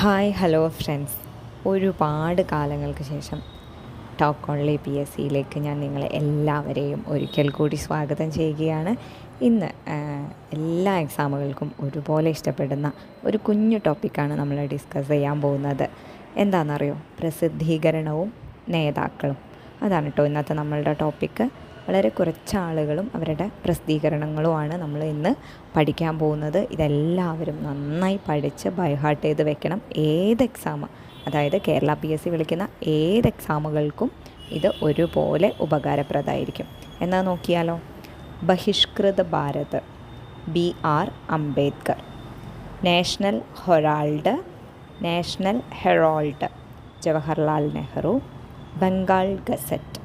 Hi hello friends, ഒരുപാട് കാലങ്ങൾക്ക് ശേഷം ടോക്ക് ഓൺലി PSCയിലേക്ക് ഞാൻ നിങ്ങളെ എല്ലാവരെയും ഒരിക്കൽ കൂടി സ്വാഗതം ചെയ്യുകയാണ്. ഇന്ന് എല്ലാ എക്സാമുകൾക്കും ഒരുപോലെ ഇഷ്ടപ്പെടുന്ന ഒരു കുഞ്ഞു ടോപ്പിക്കാണ് നമ്മൾ ഡിസ്കസ് ചെയ്യാൻ പോകുന്നത്. എന്താണെന്നറിയോ? പ്രസിദ്ധീകരണവും നേതാക്കളും. അതാണ് കേട്ടോ ഇന്നത്തെ നമ്മളുടെ ടോപ്പിക്ക്. വളരെ കുറച്ച് ആളുകളും അവരുടെ പ്രസിദ്ധീകരണങ്ങളുമാണ് നമ്മൾ ഇന്ന് പഠിക്കാൻ പോകുന്നത്. ഇതെല്ലാവരും നന്നായി പഠിച്ച് ബൈഹാർട്ട് ചെയ്ത് വെക്കണം. ഏത് എക്സാം, അതായത് കേരള PSC വിളിക്കുന്ന ഏത് എക്സാമുകൾക്കും ഇത് ഒരുപോലെ ഉപകാരപ്രദമായിരിക്കും. എന്നാൽ നോക്കിയാലോ. Bahishkrit Bharat, BR Ambedkar. National Herald, Jawaharlal Nehru. Bengal gazette,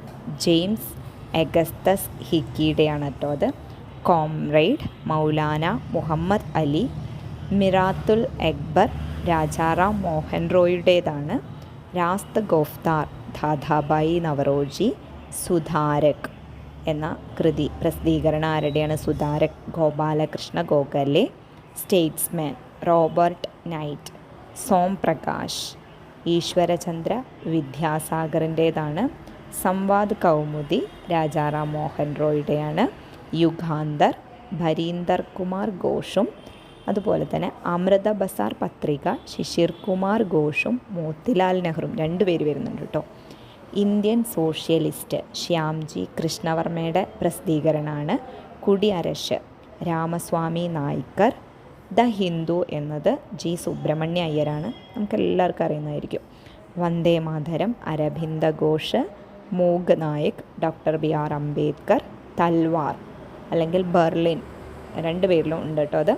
James Augustus ഹിക്കിയുടെയാണ് കേട്ടോ അത്. കോമ്രേഡ്, മൗലാന മുഹമ്മദ് അലി. മിറാത്തുൽ അക്ബർ, രാജാറാം മോഹൻ റോയുടേതാണ്. രാസ്ത് ഗോഫ്താർ, ദാദാഭായി നവറോജി. സുധാരക് എന്ന കൃതി പ്രസിദ്ധീകരണം ആരുടെയാണ്? Sudharak Gopal Krishna Gokhale. Statesman, Robert Knight. Som Prakash, Ishwar Chandra വിദ്യാസാഗറിൻ്റേതാണ്. സംവാദ് കൗമുദി, രാജാറാം മോഹൻ റോയുടെയാണ്. യുഗാന്തർ, ഭരീന്ദർ കുമാർ ഘോഷും. അതുപോലെ തന്നെ അമൃത ബസാർ പത്രിക, ശിശിർ കുമാർ ഘോഷും മോത്തിലാൽ നെഹ്റുവും. രണ്ടുപേര് വരുന്നുണ്ട് കേട്ടോ. ഇന്ത്യൻ സോഷ്യലിസ്റ്റ്, ശ്യാംജി കൃഷ്ണവർമ്മയുടെ പ്രസിദ്ധീകരണമാണ്. കുടിയരശ്, രാമസ്വാമി നായ്ക്കർ. ദ ഹിന്ദു എന്നത് G സുബ്രഹ്മണ്യ അയ്യരാണ്, നമുക്കെല്ലാവർക്കും അറിയുന്നതായിരിക്കും. വന്ദേ മാതരം, അരബിന്ദ ഘോഷ്. Mook Nayak, doctor BR Ambedkar. തൽവാർ അല്ലെങ്കിൽ ബെർലിൻ, രണ്ട് പേരിലും ഉണ്ട് കേട്ടോ അത്.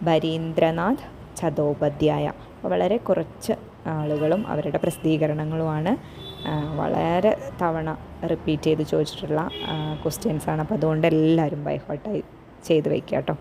ബരീന്ദ്രനാഥ് ചതോപാധ്യായ. അപ്പോൾ വളരെ കുറച്ച് ആളുകളും അവരുടെ പ്രസിദ്ധീകരണങ്ങളുമാണ്. വളരെ തവണ റിപ്പീറ്റ് ചെയ്ത് ചോദിച്ചിട്ടുള്ള ക്വസ്റ്റ്യൻസാണ്. അപ്പോൾ അതുകൊണ്ട് എല്ലാവരും ബൈ ഹാർട്ട് ചെയ്ത് വയ്ക്കുക കേട്ടോ.